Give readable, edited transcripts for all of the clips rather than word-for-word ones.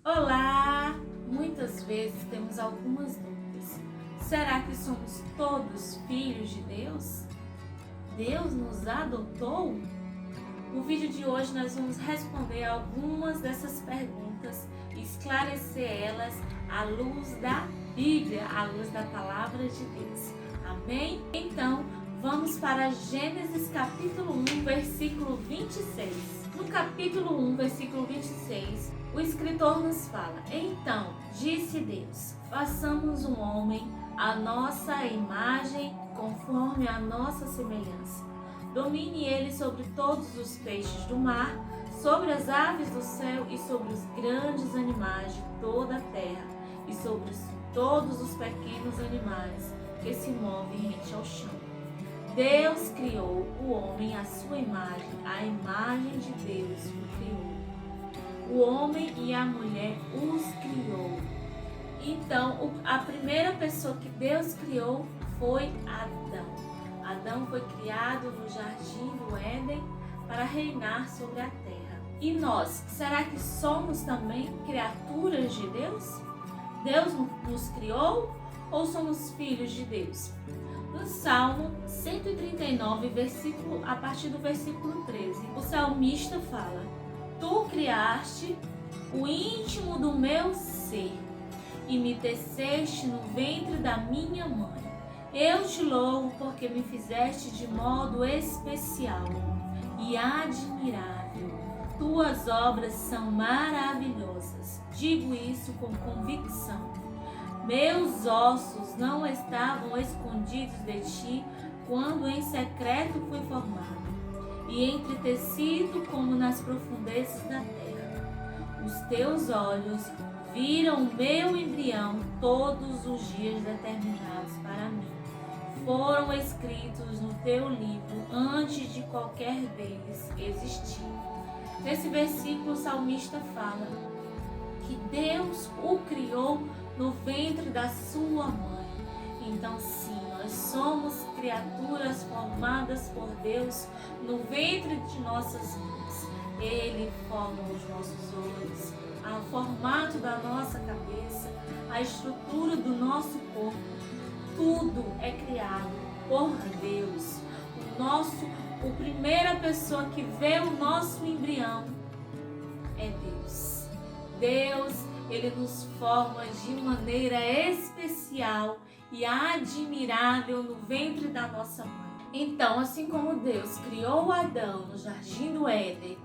Olá! Muitas vezes temos algumas dúvidas. Será que somos todos filhos de Deus? Deus nos adotou? No vídeo de hoje nós vamos responder algumas dessas perguntas e esclarecer elas à luz da Bíblia, à luz da Palavra de Deus. Amém? Então, vamos para Gênesis capítulo 1, versículo 26. No capítulo 1, versículo 26, o escritor nos fala: Então, disse Deus, façamos um homem à nossa imagem, conforme a nossa semelhança. Domine ele sobre todos os peixes do mar, sobre as aves do céu e sobre os grandes animais de toda a terra, e sobre todos os pequenos animais que se movem rente ao chão. Deus criou o homem à sua imagem, a imagem de Deus o criou. O homem e a mulher os criou. Então, a primeira pessoa que Deus criou foi Adão. Adão foi criado no jardim do Éden para reinar sobre a terra. E nós, será que somos também criaturas de Deus? Deus nos criou ou somos filhos de Deus? No Salmo 139, a partir do versículo 13, o salmista fala: Tu criaste o íntimo do meu ser e me teceste no ventre da minha mãe. Eu te louvo porque me fizeste de modo especial e admirável. Tuas obras são maravilhosas. Digo isso com convicção. Meus ossos não estavam escondidos de ti quando em secreto fui formado e entretecido como nas profundezas da terra. Os teus olhos viram o meu embrião todos os dias determinados para mim. Foram escritos no teu livro antes de qualquer deles existir. Nesse versículo o salmista fala que Deus o criou no ventre da sua mãe. Então sim, nós somos criaturas formadas por Deus no ventre de nossas mães. Ele forma os nossos olhos, o formato da nossa cabeça, a estrutura do nosso corpo. Tudo é criado por Deus. A primeira pessoa que vê o nosso embrião é Deus. Deus, Ele nos forma de maneira especial e admirável no ventre da nossa mãe. Então, assim como Deus criou Adão no jardim do Éden,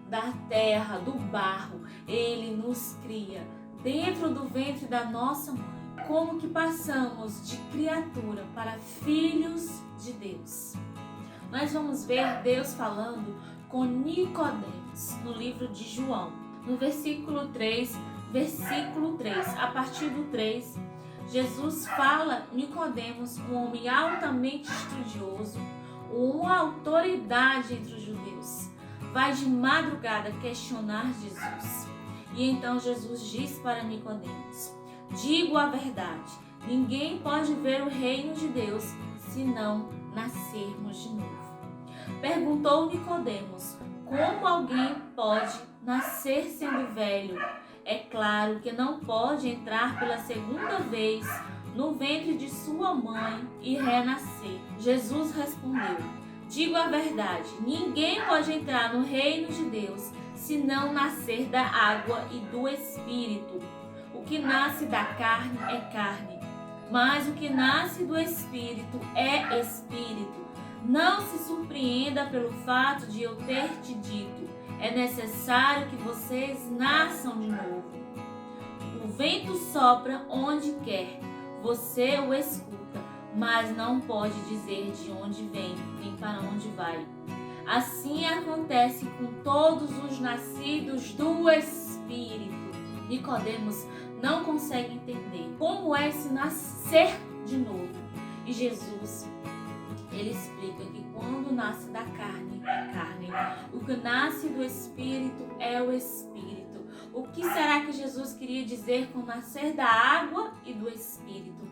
da terra, do barro, Ele nos cria dentro do ventre da nossa mãe. Como que passamos de criatura para filhos de Deus? Nós vamos ver Deus falando com Nicodemos no livro de João, no versículo 3, a partir do 3, Jesus fala Nicodemos, um homem altamente estudioso, uma autoridade entre os judeus, vai de madrugada questionar Jesus. E então Jesus diz para Nicodemos: Digo a verdade, ninguém pode ver o reino de Deus se não nascermos de novo. Perguntou Nicodemos: Como alguém pode nascer sendo velho? É claro que não pode entrar pela segunda vez no ventre de sua mãe e renascer. Jesus respondeu: Digo a verdade, ninguém pode entrar no reino de Deus se não nascer da água e do Espírito. O que nasce da carne é carne, mas o que nasce do Espírito é Espírito. Não se surpreenda pelo fato de eu ter te dito: é necessário que vocês nasçam de novo. O vento sopra onde quer, você o escuta, mas não pode dizer de onde vem nem para onde vai. Assim acontece com todos os nascidos do Espírito. Nicodemos não consegue entender como é esse nascer de novo. E Jesus, ele explica que quando nasce da carne, é carne. O que nasce do Espírito é o Espírito. O que será que Jesus queria dizer com nascer da água e do Espírito?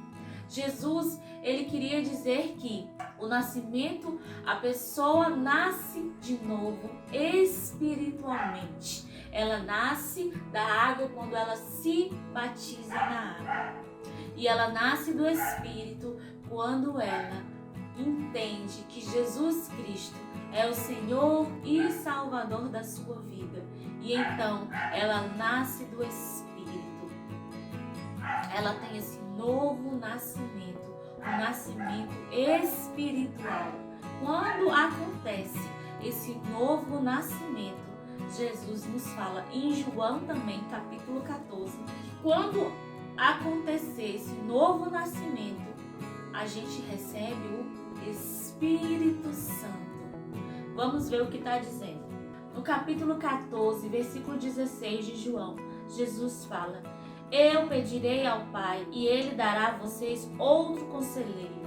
Jesus, ele queria dizer que o nascimento, a pessoa nasce de novo espiritualmente. Ela nasce da água quando ela se batiza na água. E ela nasce do Espírito quando ela entende que Jesus Cristo é o Senhor e Salvador da sua vida. E então ela nasce do Espírito. Ela tem esse novo nascimento, um nascimento espiritual. Quando acontece esse novo nascimento, Jesus nos fala em João também, capítulo 14, quando acontecer esse novo nascimento, a gente recebe o Espírito Santo. Vamos ver o que está dizendo. No capítulo 14, versículo 16 de João, Jesus fala: eu pedirei ao Pai e Ele dará a vocês outro conselheiro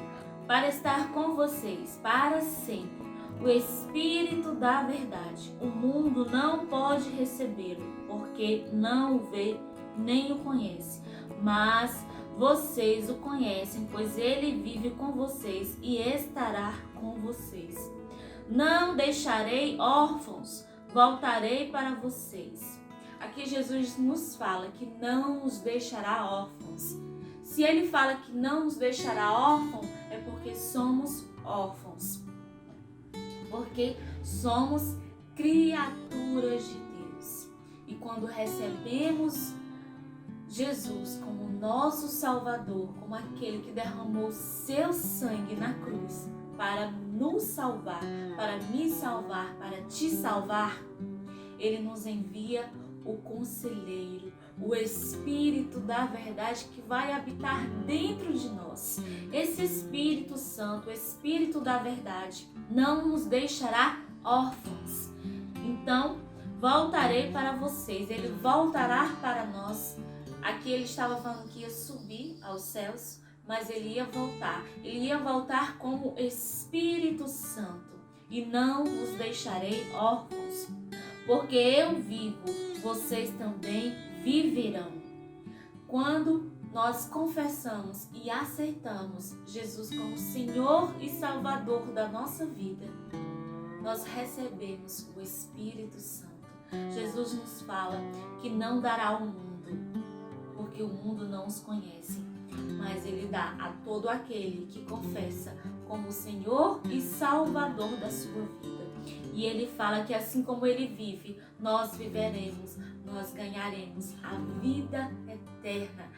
para estar com vocês para sempre, o Espírito da verdade. O mundo não pode recebê-lo, porque não o vê nem o conhece, mas vocês o conhecem, pois Ele vive com vocês e estará com vocês. Não deixarei órfãos, voltarei para vocês. Aqui Jesus nos fala que não nos deixará órfãos. Se Ele fala que não nos deixará órfãos, é porque somos órfãos. Porque somos criaturas de Deus. E quando recebemos Jesus como nosso Salvador, como aquele que derramou seu sangue na cruz para nos salvar, para me salvar, para te salvar, Ele nos envia o Conselheiro, o Espírito da verdade que vai habitar dentro de nós. Esse Espírito Santo, o Espírito da verdade, não nos deixará órfãos. Então, voltarei para vocês, Ele voltará para nós. Aqui ele estava falando que ia subir aos céus, mas ele ia voltar como Espírito Santo. E não vos deixarei órfãos, porque eu vivo, vocês também viverão. Quando nós confessamos e aceitamos Jesus como Senhor e Salvador da nossa vida, nós recebemos o Espírito Santo. Jesus nos fala que não dará ao mundo, porque o mundo não os conhece, mas Ele dá a todo aquele que confessa como Senhor e Salvador da sua vida. E Ele fala que assim como Ele vive, nós viveremos, nós ganharemos a vida eterna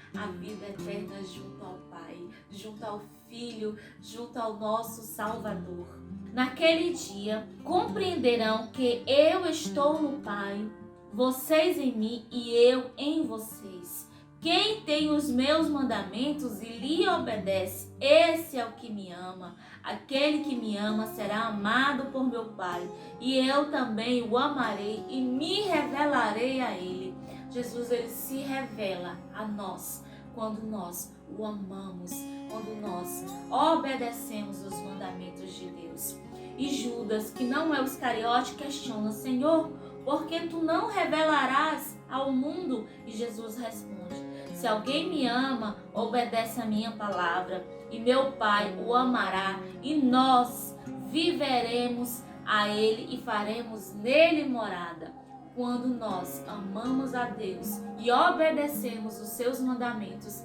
junto ao Pai, junto ao Filho, junto ao nosso Salvador. Naquele dia, compreenderão que eu estou no Pai, vocês em mim e eu em vocês. Quem tem os meus mandamentos e lhe obedece, esse é o que me ama. Aquele que me ama será amado por meu Pai, e eu também o amarei e me revelarei a ele. Jesus, ele se revela a nós quando nós o amamos, quando nós obedecemos os mandamentos de Deus. E Judas, que não é o Iscariote, questiona: Senhor, por que tu não revelarás ao mundo? E Jesus responde: se alguém me ama, obedece a minha palavra, e meu Pai o amará, e nós viveremos a Ele e faremos nele morada. Quando nós amamos a Deus e obedecemos os seus mandamentos,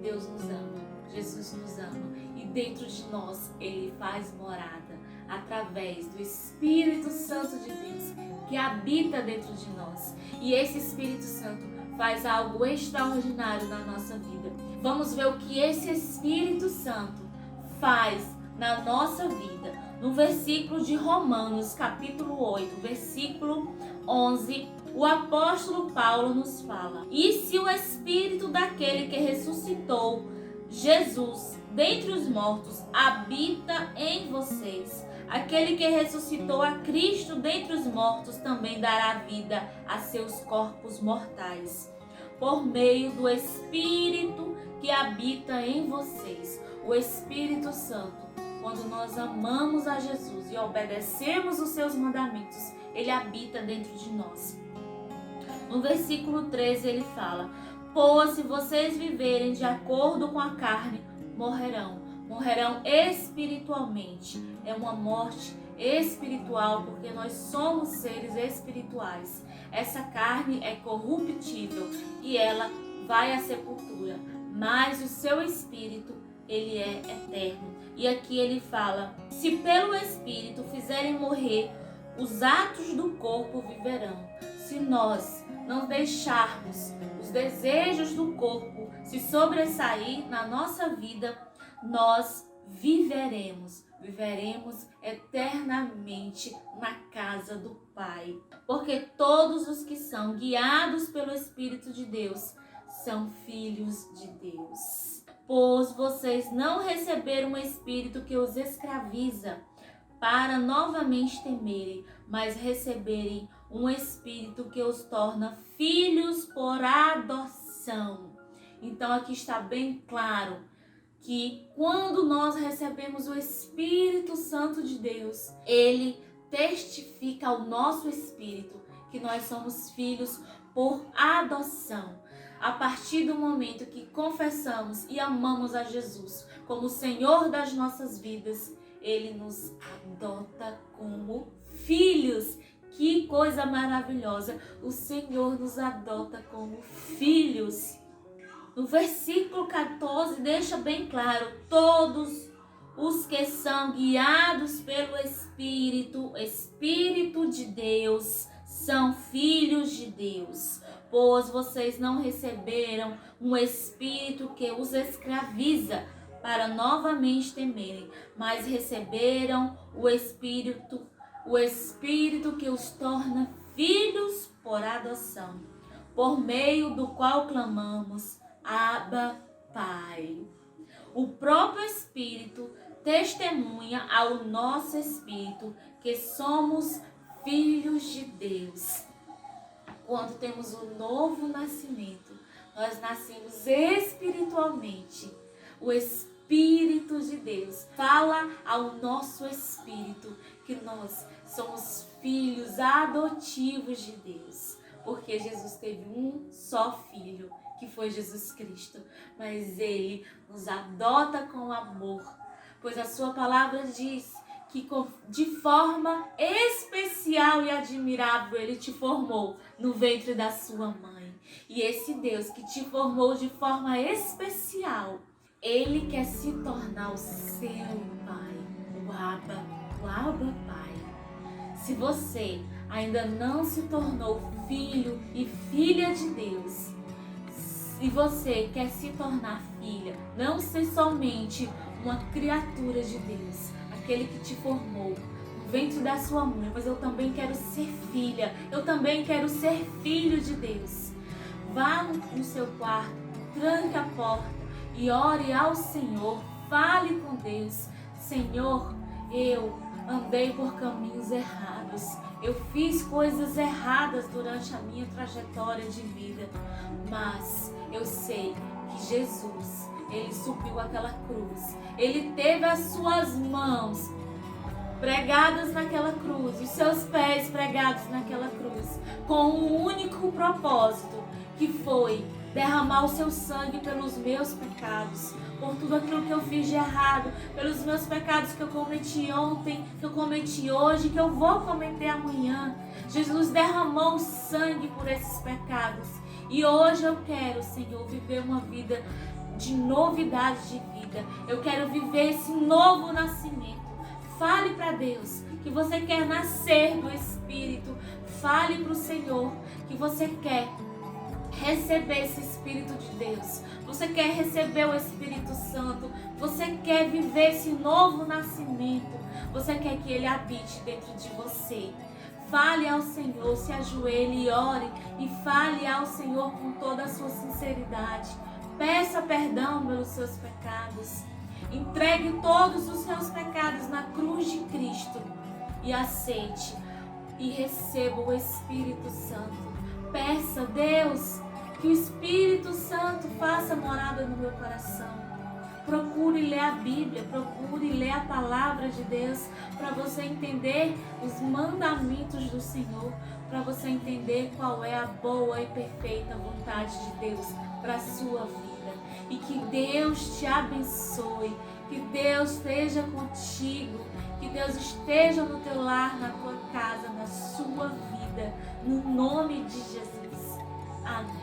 Deus nos ama, Jesus nos ama, e dentro de nós Ele faz morada através do Espírito Santo de Deus que habita dentro de nós. E esse Espírito Santo faz algo extraordinário na nossa vida. Vamos ver o que esse Espírito Santo faz na nossa vida. No versículo de Romanos, capítulo 8, versículo 11, o apóstolo Paulo nos fala: e se o Espírito daquele que ressuscitou Jesus dentre os mortos habita em vocês, aquele que ressuscitou a Cristo dentre os mortos também dará vida a seus corpos mortais, por meio do Espírito que habita em vocês. O Espírito Santo, quando nós amamos a Jesus e obedecemos os seus mandamentos, ele habita dentro de nós. No versículo 13 ele fala: pois se vocês viverem de acordo com a carne, morrerão espiritualmente. É uma morte espiritual, porque nós somos seres espirituais. Essa carne é corruptível e ela vai à sepultura, mas o seu espírito, ele é eterno. E aqui ele fala: se pelo espírito fizerem morrer os atos do corpo, viverão. Se nós não deixarmos os desejos do corpo se sobressair na nossa vida, nós viveremos eternamente na casa do Pai. Porque todos os que são guiados pelo Espírito de Deus são filhos de Deus. Pois vocês não receberam um espírito que os escraviza para novamente temerem, mas receberem um espírito que os torna filhos por adoção. Então aqui está bem claro que quando nós recebemos o Espírito Santo de Deus, ele testifica ao nosso espírito que nós somos filhos por adoção. A partir do momento que confessamos e amamos a Jesus como Senhor das nossas vidas, ele nos adota como filhos. Que coisa maravilhosa! O Senhor nos adota como filhos. No versículo 14 deixa bem claro: todos os que são guiados pelo Espírito de Deus, são filhos de Deus. Pois vocês não receberam um espírito que os escraviza para novamente temerem, mas receberam o Espírito que os torna filhos por adoção, por meio do qual clamamos: Abba, Pai. O próprio Espírito testemunha ao nosso espírito que somos filhos de Deus. Quando temos o novo nascimento, nós nascemos espiritualmente. O Espírito de Deus fala ao nosso espírito que nós somos filhos adotivos de Deus. Porque Jesus teve um só filho, que foi Jesus Cristo, mas ele nos adota com amor, pois a sua palavra diz que de forma especial e admirável ele te formou no ventre da sua mãe. E esse Deus que te formou de forma especial, ele quer se tornar o seu Pai, o Abba Pai. Se você ainda não se tornou filho e filha de Deus, se você quer se tornar filha, não ser somente uma criatura de Deus, aquele que te formou no ventre da sua mãe, mas eu também quero ser filha, eu também quero ser filho de Deus. Vá no seu quarto, tranque a porta e ore ao Senhor, fale com Deus: Senhor, eu andei por caminhos errados, eu fiz coisas erradas durante a minha trajetória de vida, mas eu sei que Jesus, ele subiu aquela cruz, ele teve as suas mãos pregadas naquela cruz, os seus pés pregados naquela cruz, com um único propósito, que foi derramar o seu sangue pelos meus pecados, por tudo aquilo que eu fiz de errado, pelos meus pecados que eu cometi ontem, que eu cometi hoje, que eu vou cometer amanhã. Jesus derramou sangue por esses pecados. E hoje eu quero, Senhor, viver uma vida de novidade de vida. Eu quero viver esse novo nascimento. Fale para Deus que você quer nascer do Espírito. Fale para o Senhor que você quer receber esse Espírito de Deus. Você quer receber o Espírito Santo. Você quer viver esse novo nascimento. Você quer que ele habite dentro de você. Fale ao Senhor, se ajoelhe e ore e fale ao Senhor com toda a sua sinceridade. Peça perdão pelos seus pecados. Entregue todos os seus pecados na cruz de Cristo e aceite e receba o Espírito Santo. Peça a Deus que o Espírito Santo faça morada no meu coração. Procure ler a Bíblia, procure ler a palavra de Deus para você entender os mandamentos do Senhor, para você entender qual é a boa e perfeita vontade de Deus para a sua vida. E que Deus te abençoe, que Deus esteja contigo, Que Deus esteja no teu lar, na tua casa, na sua vida, no nome de Jesus. Amém.